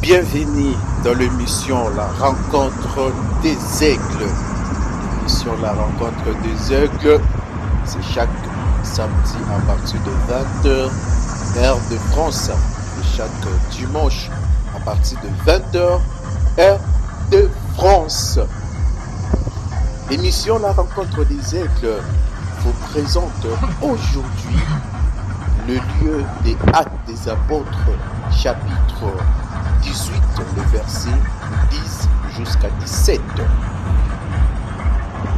Bienvenue dans l'émission La Rencontre des Aigles. L'émission La Rencontre des Aigles, c'est chaque samedi à partir de 20h, heure de France. Et chaque dimanche à partir de 20h, heure de France. L'émission La Rencontre des Aigles vous présente aujourd'hui le lieu des Actes des Apôtres, chapitre 18, le verset 10 jusqu'à 17.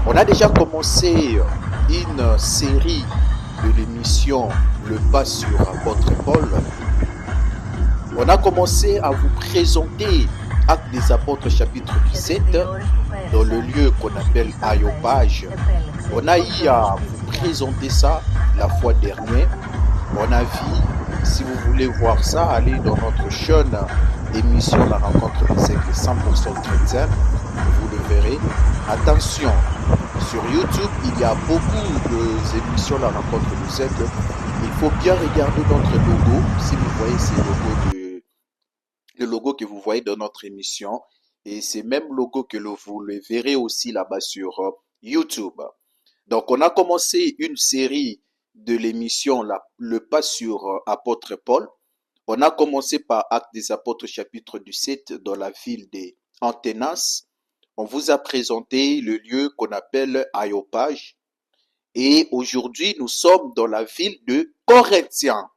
On a déjà commencé une série de l'émission Le Pas sur Apôtre Paul. On a commencé à vous présenter Actes des Apôtres chapitre 17 dans le lieu qu'on appelle Areopage. On a eu à vous présenter ça la fois dernière. On a vu, si vous voulez voir ça, allez dans notre chaîne d'émission La Rencontre des Aigles 100% chrétien, vous le verrez. Attention, sur YouTube, il y a beaucoup d'émissions La Rencontre des Aigles. Il faut bien regarder notre logo. Si vous voyez, c'est le logo que vous voyez dans notre émission. Et c'est même logo que vous le verrez aussi là-bas sur YouTube. Donc, on a commencé une série de l'émission Le Pas sur Apôtre Paul. On a commencé par Actes des Apôtres chapitre 17 dans la ville d'Anténas. On vous a présenté le lieu qu'on appelle Areopage. Et aujourd'hui, nous sommes dans la ville de Corinthiens.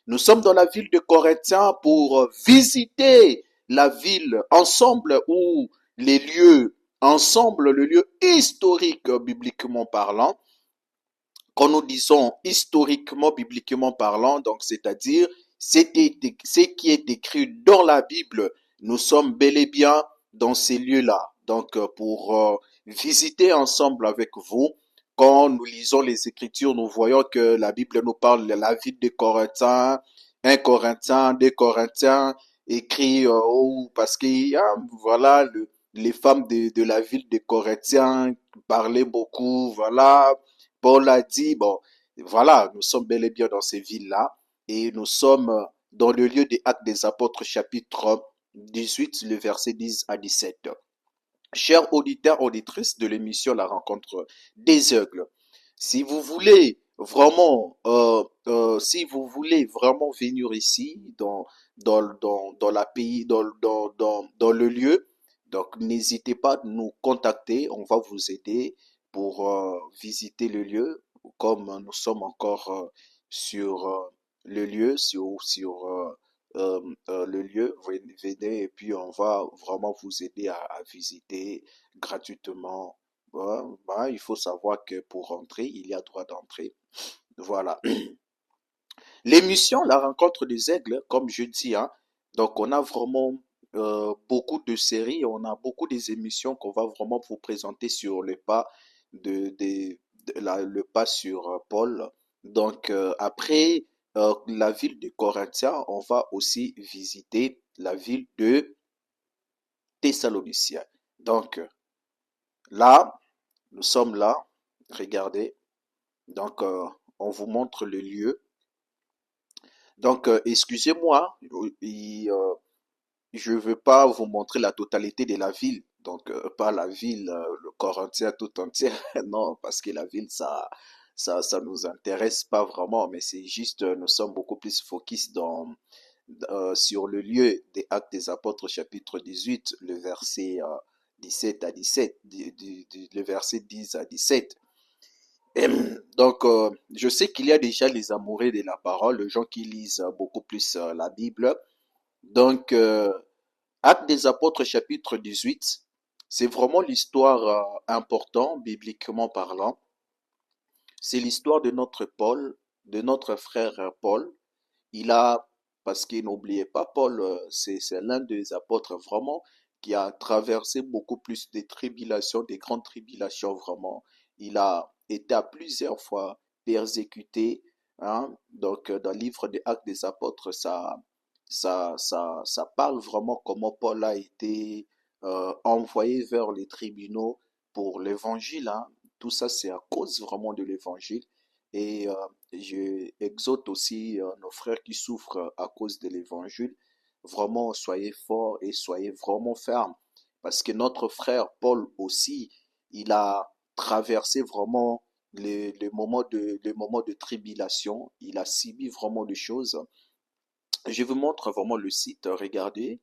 Nous sommes dans la ville de Corinthiens pour visiter la ville ensemble ou les lieux ensemble, le lieu historique bibliquement parlant. Quand nous disons historiquement, bibliquement parlant, donc c'est-à-dire ce qui est écrit dans la Bible, nous sommes bel et bien dans ces lieux-là. Donc pour visiter ensemble avec vous, quand nous lisons les Écritures, nous voyons que la Bible nous parle de la ville de Corinthiens, 1 Corinthiens, 2 Corinthiens, écrit parce qu'il y a, voilà, les femmes de la ville de Corinthiens parlaient beaucoup, voilà. Paul a dit, bon, voilà, nous sommes bel et bien dans ces villes-là et nous sommes dans le lieu des Actes des Apôtres, chapitre 18, le verset 10 à 17. Chers auditeurs, auditrices de l'émission La Rencontre des Aigles, si vous voulez si vous voulez vraiment venir ici dans la pays, dans le lieu, donc n'hésitez pas à nous contacter, on va vous aider pour visiter le lieu, comme nous sommes encore sur le lieu, le lieu, venez et puis on va vraiment vous aider à visiter gratuitement. Il faut savoir que pour rentrer, il y a droit d'entrée. Voilà. L'émission La Rencontre des Aigles, comme je dis, hein, donc on a vraiment beaucoup de séries, on a beaucoup des émissions qu'on va vraiment vous présenter sur le pas le pas sur Paul. Donc après la ville de Corinthiens, on va aussi visiter la ville de Thessaloniciens. Donc là, nous sommes là, regardez. Donc on vous montre le lieu. Donc, excusez-moi, je veux pas vous montrer la totalité de la ville. Donc, pas la ville, le Corinthien tout entier. Non, parce que la ville, ça nous intéresse pas vraiment. Mais c'est juste, nous sommes beaucoup plus focus sur le lieu des Actes des Apôtres, chapitre 18, le verset 17 à 17, le verset 10 à 17. Donc, je sais qu'il y a déjà les amoureux de la parole, les gens qui lisent beaucoup plus la Bible. Donc, Actes des Apôtres, chapitre 18, c'est vraiment l'histoire importante, bibliquement parlant. C'est l'histoire de notre Paul, de notre frère Paul. Il a, parce qu'il n'oubliez pas, Paul, c'est l'un des apôtres vraiment qui a traversé beaucoup plus de tribulations, des grandes tribulations vraiment. Il a été à plusieurs fois persécuté, hein. Donc, dans le livre des Actes des Apôtres, ça parle vraiment comment Paul a été envoyé vers les tribunaux pour l'évangile, hein. Tout ça, c'est à cause vraiment de l'évangile. Et je exhorte aussi nos frères qui souffrent à cause de l'évangile. vraiment soyez forts et soyez vraiment fermes. Parce que notre frère Paul aussi, il a traversé vraiment les moments de tribulation. Il a subi vraiment des choses. Je vous montre vraiment le site, regardez,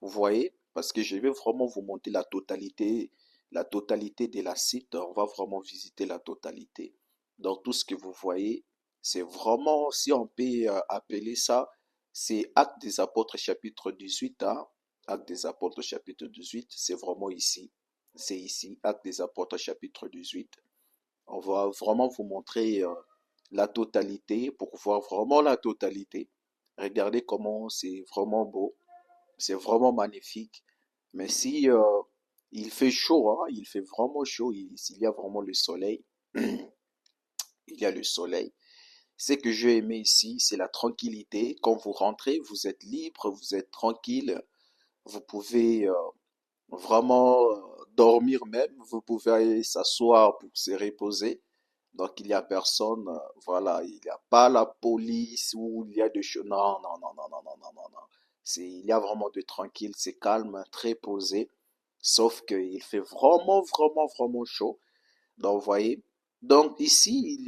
vous voyez, parce que je vais vraiment vous montrer la totalité de la site, on va vraiment visiter la totalité. Donc tout ce que vous voyez, c'est vraiment, si on peut appeler ça, c'est Actes des Apôtres chapitre 18, hein. Actes des Apôtres chapitre 18, c'est vraiment ici. C'est ici, Actes des Apôtres chapitre 18. On va vraiment vous montrer la totalité pour voir vraiment la totalité. Regardez comment c'est vraiment beau, c'est vraiment magnifique. Mais si il fait chaud, hein, il fait vraiment chaud, il y a vraiment le soleil, il y a le soleil. Ce que j'ai aimé ici, c'est la tranquillité. Quand vous rentrez, vous êtes libre, vous êtes tranquille, vous pouvez vraiment dormir même, vous pouvez aller s'asseoir pour se reposer. Donc il y a personne, voilà, il n'y a pas la police ou il y a des choses. Non, non, non, non, non, non, non, non, non. Il y a vraiment de tranquille, c'est calme, très posé. Sauf qu'il fait vraiment, vraiment, vraiment chaud. Donc vous voyez. Donc ici, il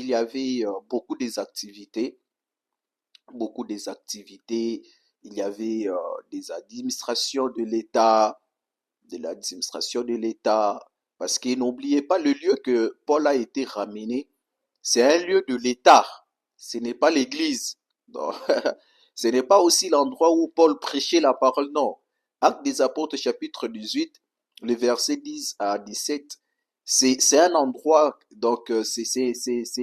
y avait beaucoup des activités. Il y avait des administrations de l'administration de l'État. Parce que n'oubliez pas le lieu que Paul a été ramené, c'est un lieu de l'État. Ce n'est pas l'église. Donc, ce n'est pas aussi l'endroit où Paul prêchait la parole, non. Actes des Apôtres, chapitre 18, les versets 10 à 17, c'est un endroit, donc c'est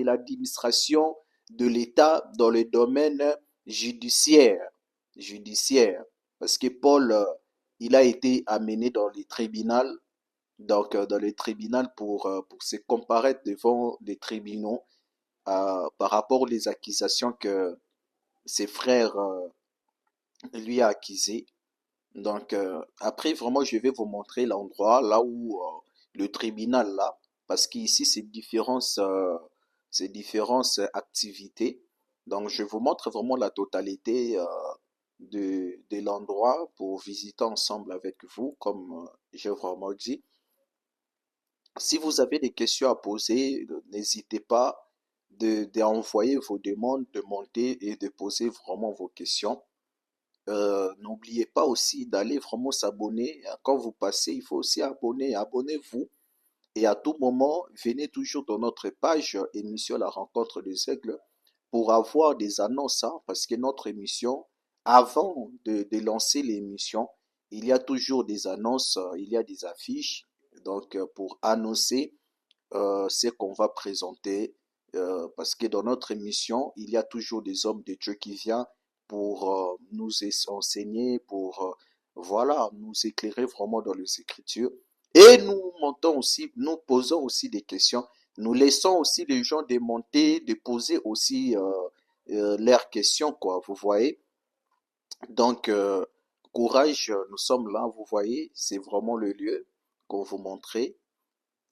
l'administration de l'État dans le domaine judiciaire. Judiciaire. Parce que Paul, il a été amené dans les tribunaux, donc dans les tribunaux pour se comparaître devant les tribunaux par rapport aux accusations que ses frères lui a accusées. Donc après, vraiment, je vais vous montrer l'endroit là où le tribunal là, parce qu'ici c'est différentes activités. Donc je vous montre vraiment la totalité de l'endroit pour visiter ensemble avec vous, comme j'ai vraiment dit. Si vous avez des questions à poser, n'hésitez pas d'envoyer vos demandes, de monter et de poser vraiment vos questions. N'oubliez pas aussi d'aller vraiment s'abonner. Quand vous passez, il faut aussi abonner. Abonnez-vous. Et à tout moment, venez toujours dans notre page émission La Rencontre des Aigles pour avoir des annonces, hein, parce que notre émission, avant de lancer l'émission, il y a toujours des annonces, il y a des affiches, donc pour annoncer ce qu'on va présenter, parce que dans notre émission, il y a toujours des hommes de Dieu qui viennent pour enseigner, pour voilà, nous éclairer vraiment dans les Écritures. Et nous montons aussi, nous posons aussi des questions. Nous laissons aussi les gens de monter, de poser aussi leurs questions, quoi. Vous voyez? Donc, courage, nous sommes là, vous voyez, c'est vraiment le lieu qu'on vous montrer.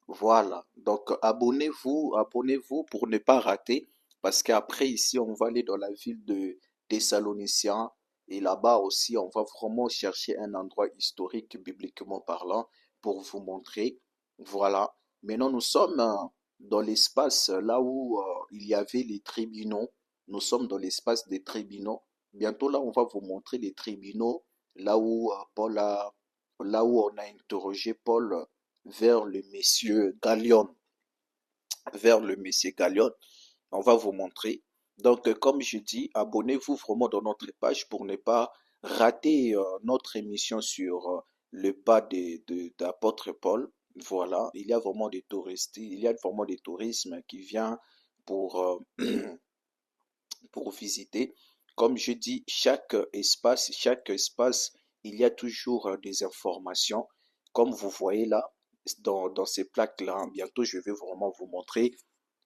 Voilà. Donc, abonnez-vous, abonnez-vous pour ne pas rater, parce qu'après, ici, on va aller dans la ville de Thessaloniciens, et là-bas aussi, on va vraiment chercher un endroit historique, bibliquement parlant, pour vous montrer. Voilà. Maintenant, nous sommes dans l'espace là où il y avait les tribunaux. Nous sommes dans l'espace des tribunaux. Bientôt, là, on va vous montrer les tribunaux, là où là où on a interrogé Paul vers le monsieur Gallion, vers le monsieur Gallion. On va vous montrer. Donc, comme je dis, abonnez-vous vraiment dans notre page pour ne pas rater notre émission sur le pas d'apôtre Paul. Voilà, il y a vraiment des touristes, il y a vraiment des tourismes qui viennent pour, pour visiter. Comme je dis, chaque espace, il y a toujours des informations. Comme vous voyez là, dans ces plaques-là, hein, bientôt je vais vraiment vous montrer.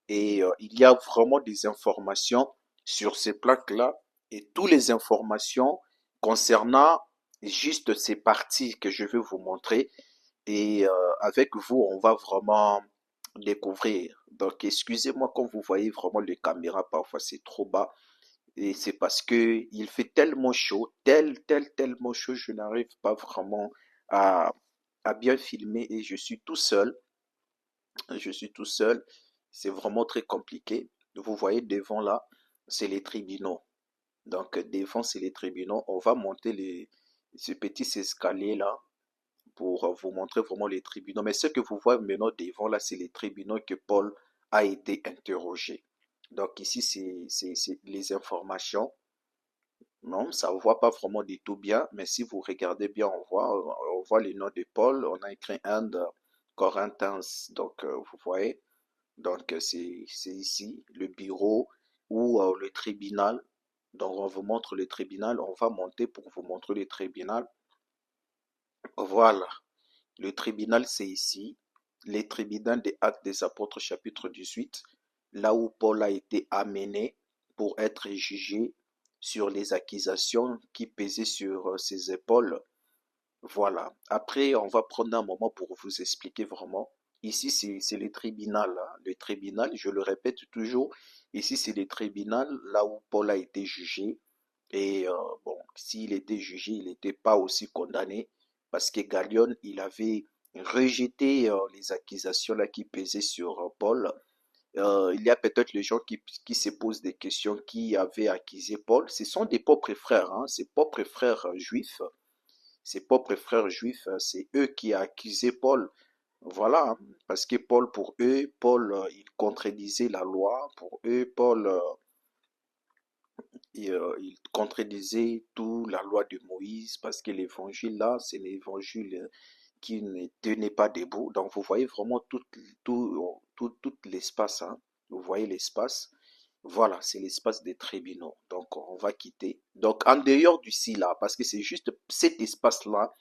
Et il y a vraiment des informations sur ces plaques-là et toutes les informations concernant juste ces parties que je vais vous montrer. Et avec vous, on va vraiment découvrir. Donc, excusez-moi quand vous voyez vraiment les caméras, parfois c'est trop bas. Et c'est parce que il fait tellement chaud, tellement chaud, je n'arrive pas vraiment à, à bien filmer et je suis tout seul. Je suis tout seul. C'est vraiment très compliqué. Vous voyez devant là, c'est les tribunaux. Donc devant, c'est les tribunaux. On va monter ce petit escalier là pour vous montrer vraiment les tribunaux. Mais ce que vous voyez maintenant devant là, c'est les tribunaux que Paul a été interrogé. Donc ici, c'est les informations. Non, ça ne voit pas vraiment du tout bien, mais si vous regardez bien, on voit le nom de Paul. On a écrit 1 de Corinthiens. Donc vous voyez, donc c'est ici le bureau ou le tribunal. Donc on vous montre le tribunal. On va monter pour vous montrer le tribunal. Voilà. Le tribunal, c'est ici, les tribunaux des Actes des Apôtres, chapitre 18, là où Paul a été amené pour être jugé sur les accusations qui pesaient sur ses épaules. Voilà. Après, on va prendre un moment pour vous expliquer vraiment. Ici, c'est le tribunal, hein. Le tribunal, je le répète toujours, ici, c'est le tribunal là où Paul a été jugé. Et bon, s'il était jugé, il n'était pas aussi condamné parce que Gallion, il avait rejeté les accusations là qui pesaient sur Paul. Il y a peut-être les gens qui se posent des questions, qui avaient accusé Paul. Ce sont des propres frères, hein, ses propres frères juifs. Ses propres frères juifs, c'est eux qui ont accusé Paul. Voilà, hein, parce que Paul, pour eux, Paul, il contredisait la loi. Pour eux, Paul, il contredisait toute la loi de Moïse parce que l'évangile là, c'est l'évangile qui ne tenait pas debout. Donc vous voyez vraiment tout l'espace, hein. Vous voyez l'espace. Voilà, c'est l'espace des tribunaux. Donc on va quitter. Donc en dehors du là, parce que c'est juste cet espace-là,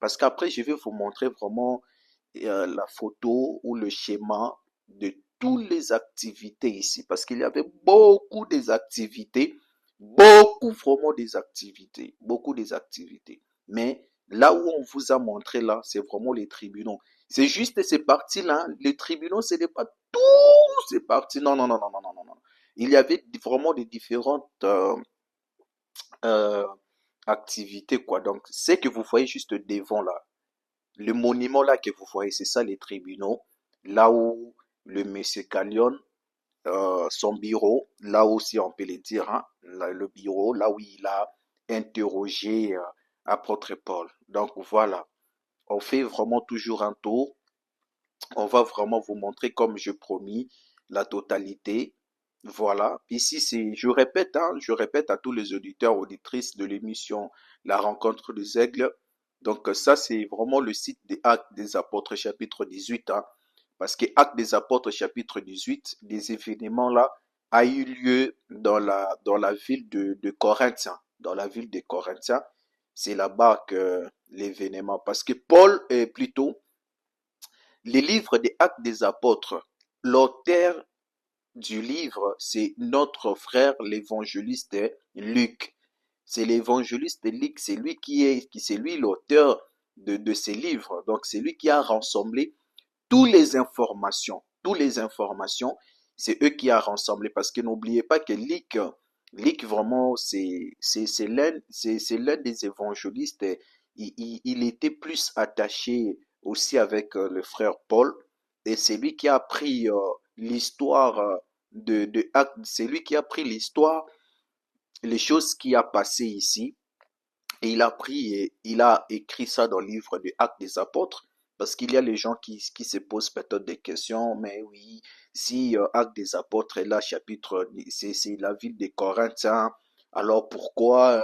parce qu'après je vais vous montrer vraiment la photo ou le schéma de toutes les activités ici, parce qu'il y avait beaucoup des activités, beaucoup des activités. Mais là où on vous a montré là, c'est vraiment les tribunaux. C'est juste ces parties-là, les tribunaux, ce n'est pas tout ces parties. Non, non, non, non, non, non, non, non. Il y avait vraiment des différentes euh, activités, quoi. Donc, c'est que vous voyez juste devant là. Le monument là que vous voyez, c'est ça les tribunaux. Là où le monsieur Callion, son bureau, là aussi on peut le dire, hein, le bureau, là où il a interrogé apôtre Paul. Donc voilà, on fait vraiment toujours un tour. On va vraiment vous montrer, comme je promis, la totalité. Voilà. Ici, je répète à tous les auditeurs, auditrices de l'émission La Rencontre des Aigles. Donc, ça, c'est vraiment le site des Actes des Apôtres, chapitre 18, hein. Parce que Actes des Apôtres, chapitre 18, des événements là, a eu lieu dans la ville de Corinthe, hein. Dans la ville de Corinthiens, c'est là-bas que l'événement. Parce que Paul est plutôt les livres des Actes des Apôtres, l'auteur du livre, c'est notre frère l'évangéliste Luc. C'est l'évangéliste Luc, c'est lui l'auteur de ces livres. Donc c'est lui qui a rassemblé toutes les informations, c'est eux qui a rassemblé. Parce que n'oubliez pas que Luc vraiment, c'est l'un des évangélistes. Il était plus attaché aussi avec le frère Paul. Et c'est lui qui a pris l'histoire de Actes. C'est lui qui a pris l'histoire, les choses qui a passé ici. Et il a pris et il a écrit ça dans le livre des Actes des Apôtres. Parce qu'il y a les gens qui se posent peut-être des questions, mais oui, si Actes des Apôtres est là, chapitre, c'est la ville des Corinthiens, alors pourquoi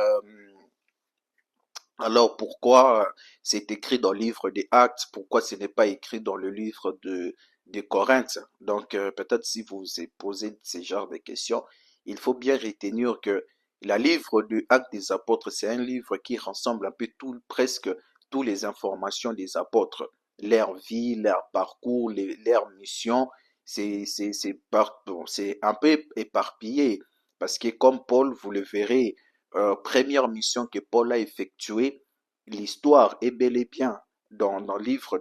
c'est écrit dans le livre des Actes, pourquoi ce n'est pas écrit dans le livre de Corinthe? Donc peut-être si vous vous posez ce genre de questions, il faut bien retenir que le livre de Actes des Apôtres, c'est un livre qui rassemble un peu presque toutes les informations des apôtres, leur vie, leur parcours, leur mission. Bon, c'est un peu éparpillé parce que comme Paul, vous le verrez, première mission que Paul a effectuée, l'histoire est bel et bien dans le livre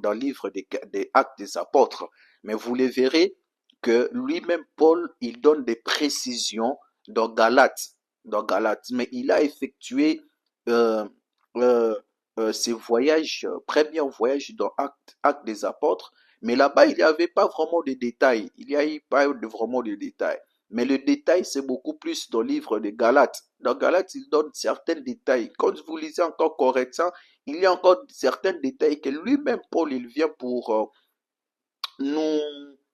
dans le livre des Actes des Apôtres. Mais vous le verrez que lui-même, Paul, il donne des précisions dans Galates, mais il a effectué euh, euh, ses voyages, premiers voyages dans Actes des Apôtres, mais là-bas, il n'y avait pas vraiment de détails. Il n'y a eu pas vraiment de détails. Mais le détail, c'est beaucoup plus dans le livre de Galates. Dans Galates, il donne certains détails. Quand vous lisez encore Corinthiens, il y a encore certains détails que lui-même, Paul, il vient pour nous,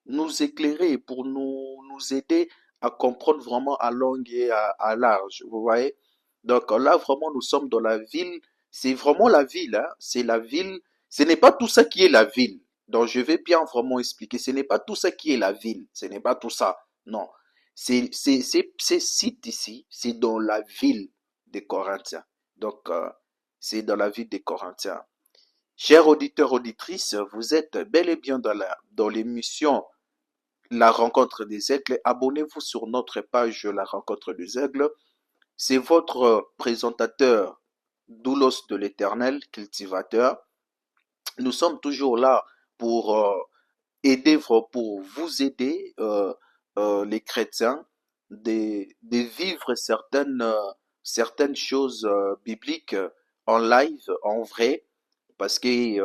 nous éclairer, pour nous aider à comprendre vraiment à long et à large. Vous voyez? Donc là, vraiment, nous sommes dans la ville. C'est vraiment la ville, hein. C'est la ville. Ce n'est pas tout ça qui est la ville. Donc je vais bien vraiment expliquer. Ce n'est pas tout ça qui est la ville. Ce n'est pas tout ça. Non. C'est site ici, c'est dans la ville des Corinthiens. Donc, c'est dans la ville des Corinthiens. Chers auditeurs, auditrices, vous êtes bel et bien dans l'émission La Rencontre des Aigles. Abonnez-vous sur notre page La Rencontre des Aigles. C'est votre présentateur, Doulos de l'Éternel, cultivateur. Nous sommes toujours là pour pour vous aider, les chrétiens, de vivre certaines choses bibliques en live, en vrai, parce que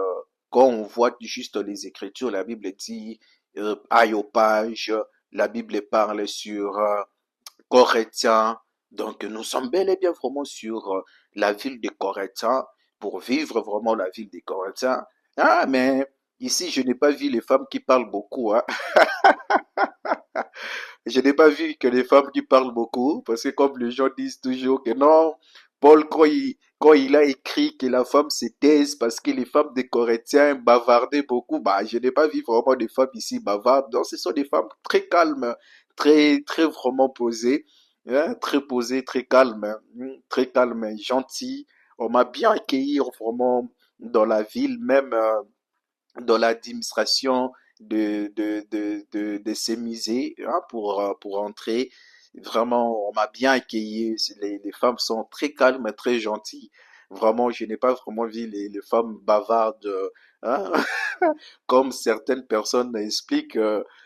quand on voit juste les Écritures, la Bible dit aille aux pages, la Bible parle sur Corinthiens. Donc nous sommes bel et bien vraiment sur la ville de Corinthiens pour vivre vraiment la ville des Corinthiens. Ah, mais ici, je n'ai pas vu les femmes qui parlent beaucoup, hein. Je n'ai pas vu que les femmes qui parlent beaucoup, parce que comme les gens disent toujours que non, Paul, quand il a écrit que la femme se taise parce que les femmes des Corinthiens bavardaient beaucoup, bah, je n'ai pas vu vraiment des femmes ici bavardes. Non, ce sont des femmes très calmes, très vraiment posées, hein, très posées, très calmes, gentilles. On m'a bien accueilli vraiment dans la ville, même dans l'administration de ces musées, hein, pour entrer. Vraiment, on m'a bien accueilli. Les femmes sont très calmes, très gentilles. Vraiment, je n'ai pas vraiment vu les femmes bavardes, hein, comme certaines personnes expliquent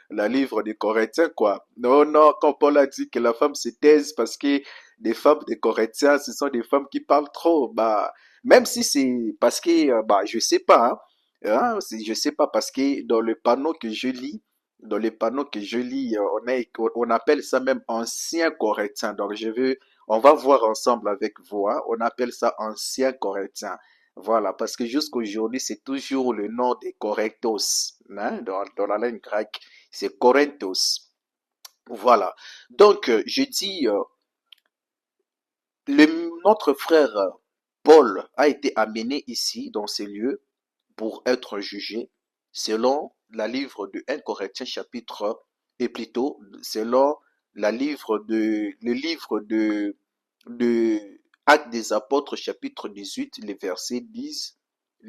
la livre des Corinthiens, quoi. Non, non, quand Paul a dit que la femme se taise parce que les femmes des Corinthiens, ce sont des femmes qui parlent trop, bah, même si c'est parce que, bah, je sais pas, hein, je sais pas parce que dans le panneau que je lis, on appelle ça même ancien corétien. Donc on va voir ensemble avec vous, hein, on appelle ça ancien corétien. Voilà, parce que jusqu'aujourd'hui, c'est toujours le nom des Correctos, hein, dans la langue grecque, c'est Corinthos. Voilà. Donc, je dis, notre frère Paul a été amené ici, dans ces lieux, pour être jugé selon la livre de 1 Corinthiens chapitre, et plutôt selon le livre de Actes des Apôtres chapitre 18, les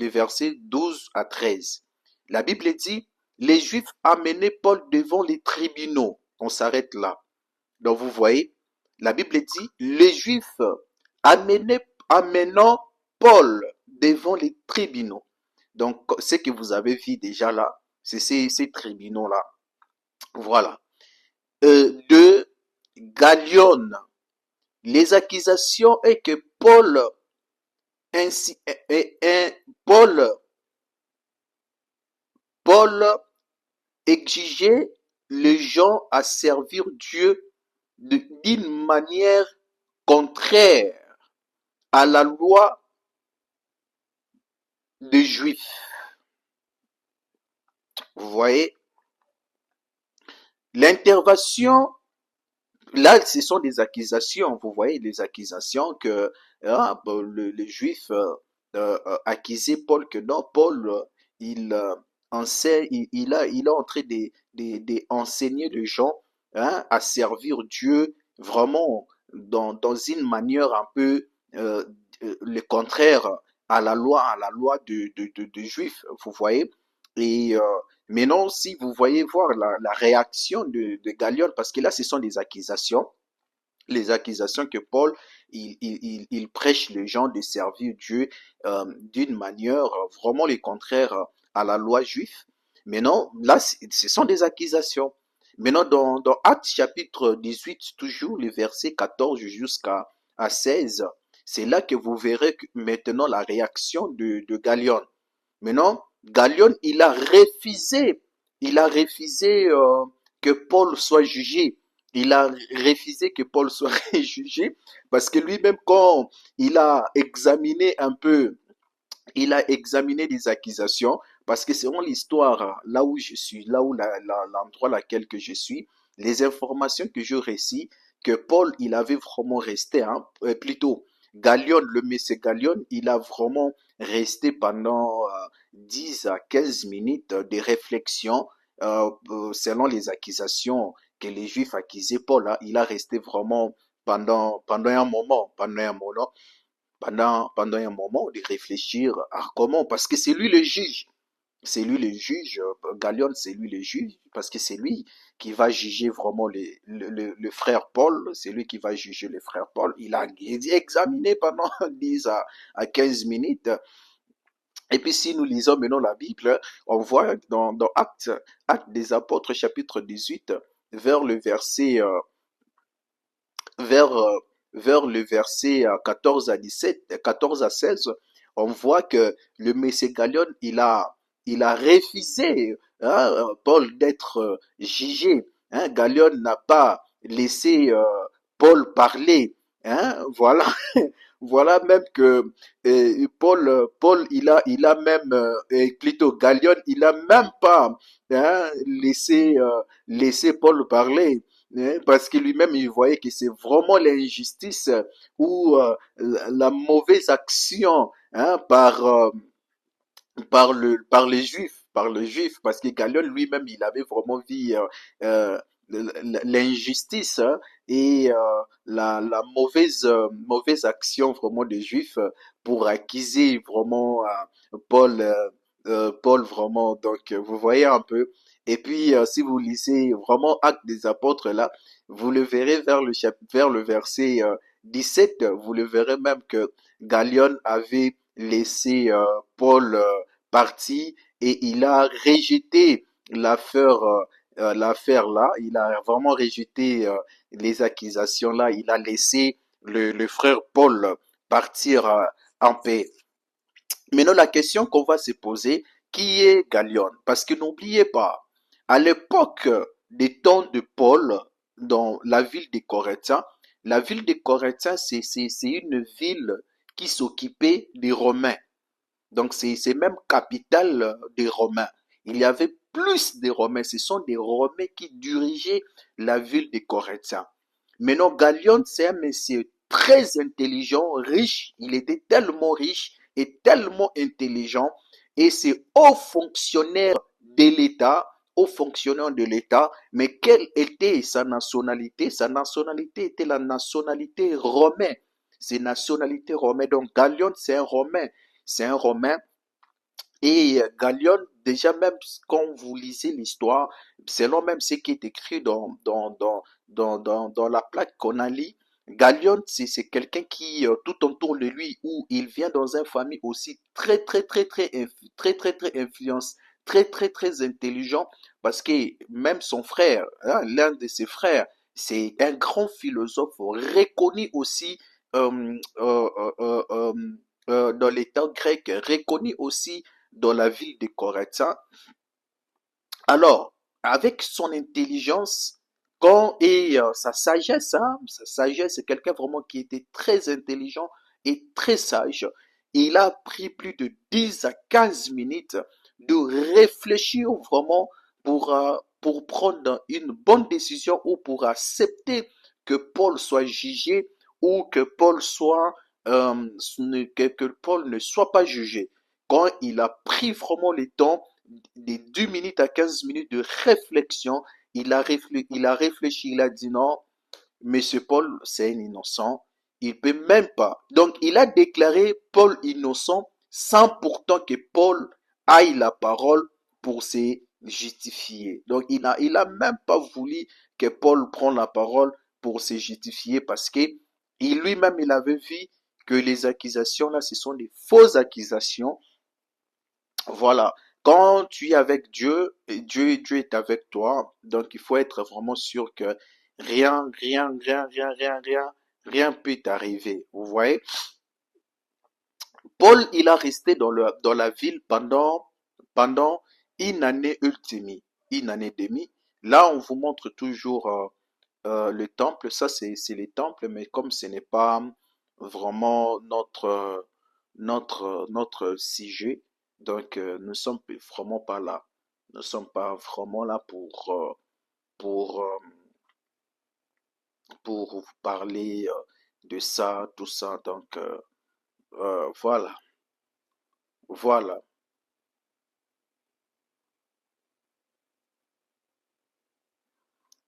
versets 12 à 13. La Bible dit, les Juifs amenaient Paul devant les tribunaux. On s'arrête là. Donc vous voyez, la Bible dit, les Juifs amenant Paul devant les tribunaux. Donc, ce que vous avez vu déjà là, c'est ces tribunaux-là. Voilà. De Gallion, les accusations est que ainsi, Paul, Paul exigeait les gens à servir Dieu d'une manière contraire à la loi des Juifs. Vous voyez, l'intervention, là, ce sont des accusations. Vous voyez, des accusations que les Juifs accusaient Paul que non, Paul, il enseigne, il a en train d'enseigner les gens, hein, à servir Dieu vraiment dans une manière un peu le contraire à la loi de Juifs. Vous voyez, et maintenant, si vous voyez voir la réaction de Gallion, parce que là, ce sont des accusations, les accusations que Paul, il prêche les gens de servir Dieu d'une manière vraiment le contraire à la loi juive. Mais non, là, ce sont des accusations. Maintenant, dans Actes chapitre 18, toujours les versets 14 jusqu'à 16, c'est là que vous verrez maintenant la réaction de Galion. Maintenant, Galion, il a refusé que Paul soit jugé. Il a refusé que Paul soit jugé parce que lui-même, quand il a examiné un peu, il a examiné des accusations parce que selon l'histoire, là où je suis, là où l'endroit laquelle que je suis, les informations que je récite, que Paul, il avait vraiment resté, hein, plutôt Galion, le monsieur Galion, il a vraiment resté pendant 10 à 15 minutes de réflexion selon les accusations que les Juifs accusaient Paul. Hein, il a resté vraiment pendant un moment de réfléchir à comment, parce que c'est lui le juge. C'est lui le juge, Galion, c'est lui le juge, parce que c'est lui qui va juger vraiment le frère Paul, c'est lui qui va juger le frère Paul. Il a examiné pendant 10 à 15 minutes. Et puis si nous lisons maintenant la Bible, on voit dans Actes des Apôtres, chapitre 18, vers le verset vers, euh, vers le verset 14 à 17, 14 à 16, on voit que le Messie Galion, il a refusé, hein, Paul d'être jugé. Hein. Galion n'a pas laissé Paul parler. Hein, voilà, voilà même que Paul, il a même, plutôt Galion, il a même pas hein, laissé Paul parler. Hein, parce que lui-même, il voyait que c'est vraiment l'injustice ou la mauvaise action hein, par les Juifs, parce que Galion lui-même, il avait vraiment vu euh, l'injustice hein, et la mauvaise action vraiment des Juifs pour accuser vraiment Paul vraiment. Donc, vous voyez un peu. Et puis, si vous lisez vraiment Actes des Apôtres là, vous le verrez vers le verset 17, vous le verrez même que Galion avait laissé Paul parti et il a rejeté l'affaire l'affaire là, il a vraiment rejeté les accusations là, il a laissé le frère Paul partir en paix. Maintenant, la question qu'on va se poser, qui est Galion? Parce que n'oubliez pas, à l'époque des temps de Paul, dans la ville des Corinthiens, la ville des Corinthiens, c'est une ville qui s'occupait des Romains. Donc c'est même capitale des Romains. Il y avait plus de Romains. Ce sont des Romains qui dirigeaient la ville des Corinthiens. Maintenant, Galion, c'est un monsieur très intelligent, riche. Il était tellement riche et tellement intelligent. Et c'est haut fonctionnaire de l'État, haut fonctionnaire de l'État. Mais quelle était sa nationalité? Sa nationalité était la nationalité romaine. C'est nationalité romaine. Donc Galion, c'est un Romain. C'est un Romain. Et Galion, déjà même quand vous lisez l'histoire, selon même ce qui est écrit dans la plaque qu'on a lit, Galion, c'est quelqu'un qui, tout autour de lui, où il vient dans une famille aussi très influence, très intelligent, parce que même son frère, hein, l'un de ses frères, c'est un grand philosophe reconnu aussi dans les temps grecs, reconnu aussi dans la ville de Corinthians. Alors, avec son intelligence et sa sagesse, c'est quelqu'un vraiment qui était très intelligent et très sage. Il a pris plus de 10 à 15 minutes de réfléchir vraiment pour prendre une bonne décision ou pour accepter que Paul soit jugé ou que que Paul ne soit pas jugé. Quand il a pris vraiment le temps des 2 minutes à 15 minutes de réflexion, il a réfléchi, il a dit non, Monsieur Paul, c'est un innocent, il peut même pas. Donc, il a déclaré Paul innocent sans pourtant que Paul aille la parole pour se justifier. Donc, il a même pas voulu que Paul prenne la parole pour se justifier parce que lui-même, il avait vu que les accusations là, ce sont des fausses accusations. Voilà. quand tu es avec Dieu, et Dieu est avec toi, donc il faut être vraiment sûr que rien peut t'arriver. Vous voyez? Paul, il a resté dans la ville pendant une année ultime, une année et demie. Là, on vous montre toujours le temple. Ça, c'est les temples, mais comme ce n'est pas vraiment notre sujet, donc nous sommes vraiment pas là. Nous sommes pas vraiment là pour, euh, pour vous parler de ça, tout ça. Donc, voilà, voilà,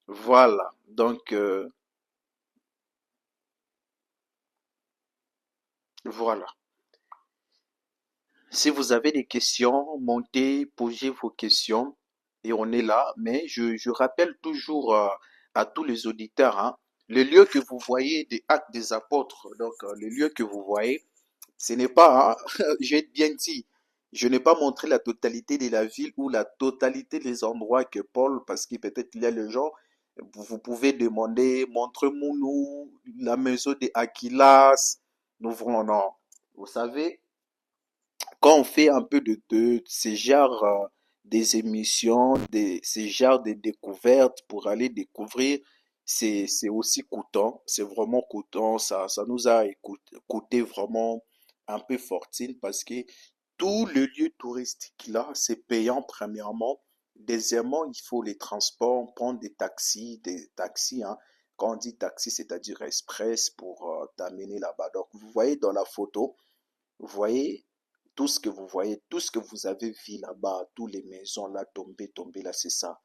voilà. Donc, voilà. Si vous avez des questions, montez, posez vos questions et on est là. Mais je rappelle toujours à tous les auditeurs, hein, le lieu que vous voyez des actes des apôtres, donc le lieu que vous voyez, ce n'est pas, hein, j'ai bien dit, je n'ai pas montré la totalité de la ville ou la totalité des endroits que Paul, parce que peut-être il y a les gens, vous pouvez demander, montre-moi nous la maison de Aquilas, nous voulons, non. Vous savez, quand on fait un peu de ces genres des émissions, ces genres de découvertes pour aller découvrir, c'est aussi coûtant, c'est vraiment coûtant, ça nous a coûté vraiment un peu fortune parce que tout le lieu touristique là, c'est payant premièrement. Deuxièmement, il faut les transports, prendre des taxis, hein. Quand on dit taxi, c'est-à-dire express pour t'amener là-bas. Donc, vous voyez dans la photo, vous voyez tout ce que vous voyez, tout ce que vous avez vu là-bas, toutes les maisons là tombées là, c'est ça.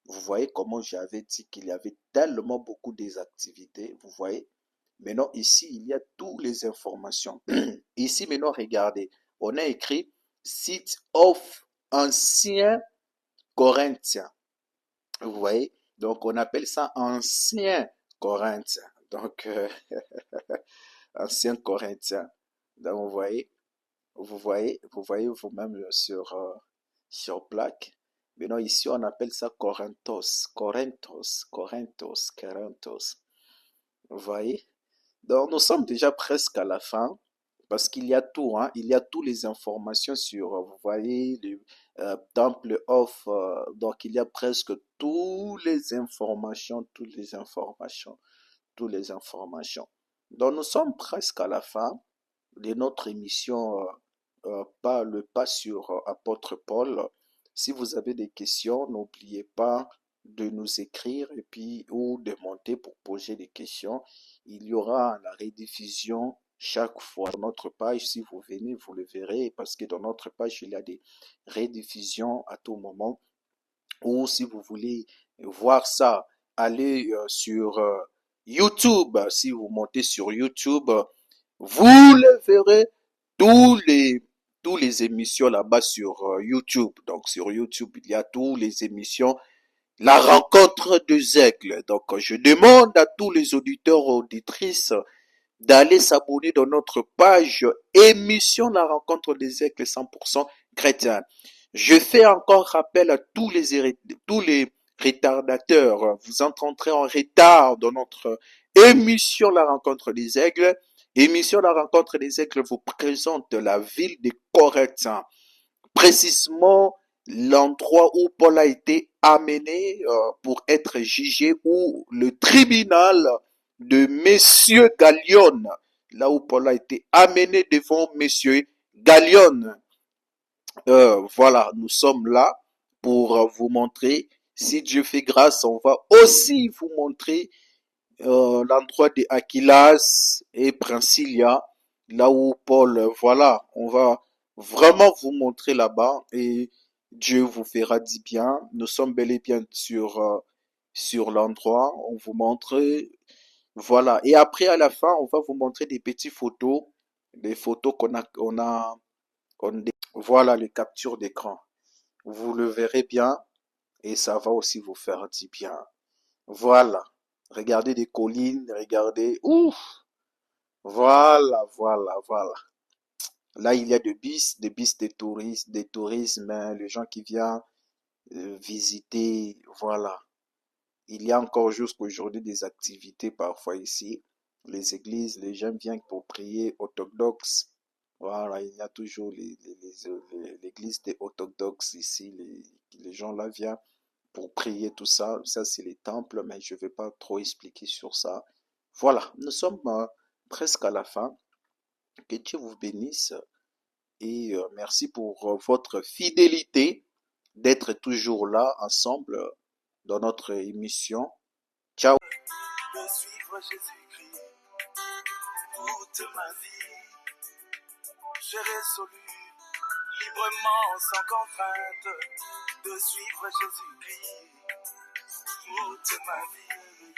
Vous voyez comment j'avais dit qu'il y avait tellement beaucoup des activités, vous voyez. Maintenant, ici, il y a toutes les informations. Ici, maintenant, regardez, on a écrit site of ancien Corinthien. Vous voyez? Donc, on appelle ça ancien Corinthien. Donc, ancien Corinthien. Donc, vous voyez vous-même sur plaque. Maintenant, ici, on appelle ça Corinthos. Vous voyez? Donc, nous sommes déjà presque à la fin parce qu'il y a tout, hein. Il y a toutes les informations sur, vous voyez, le temple of, donc il y a presque toutes les informations. Donc, nous sommes presque à la fin de notre émission pas le pas sur apôtre Paul. Si vous avez des questions, n'oubliez pas de nous écrire et puis ou de monter pour poser des questions. Il y aura la rediffusion chaque fois sur notre page. Si vous venez, vous le verrez parce que dans notre page, il y a des rediffusions à tout moment. Ou si vous voulez voir ça, allez sur YouTube. Si vous montez sur YouTube, vous le verrez tous les tous les émissions là-bas sur YouTube. Donc sur YouTube, il y a tous les émissions. La rencontre des aigles. Donc je demande à tous les auditeurs et auditrices d'aller s'abonner dans notre page émission La rencontre des aigles 100% chrétien. Je fais encore rappel à tous les retardateurs. Vous entrerez en retard dans notre émission La rencontre des aigles. Émission La rencontre des aigles vous présente la ville de Corinthe, précisément l'endroit où Paul a été amené pour être jugé, ou le tribunal de Messieurs Gallion, là où Paul a été amené devant Messieurs Gallion. Voilà, nous sommes là pour vous montrer. Si Dieu fait grâce, on va aussi vous montrer l'endroit de Aquilas et Princilia, là où Paul, voilà, on va vraiment vous montrer là-bas et Dieu vous fera du bien. Nous sommes bel et bien sur l'endroit, on vous montre, voilà. Et après, à la fin, on va vous montrer des petites photos, des photos voilà, les captures d'écran. Vous le verrez bien et ça va aussi vous faire du bien. Voilà. Regardez des collines, regardez. Ouf! Voilà. Là, il y a des bus de tourisme, hein, les gens qui viennent visiter, voilà. Il y a encore jusqu'à aujourd'hui des activités parfois ici. Les églises, les gens viennent pour prier orthodoxes. Voilà, il y a toujours l'église des orthodoxes ici. Les gens là viennent pour prier tout ça. Ça, c'est les temples, mais je ne vais pas trop expliquer sur ça. Voilà, nous sommes presque à la fin. Que Dieu vous bénisse et merci pour votre fidélité d'être toujours là ensemble dans notre émission. Ciao. De suivre Jésus-Christ toute ma vie, j'ai résolu librement, sans contrainte, de suivre Jésus-Christ toute ma vie.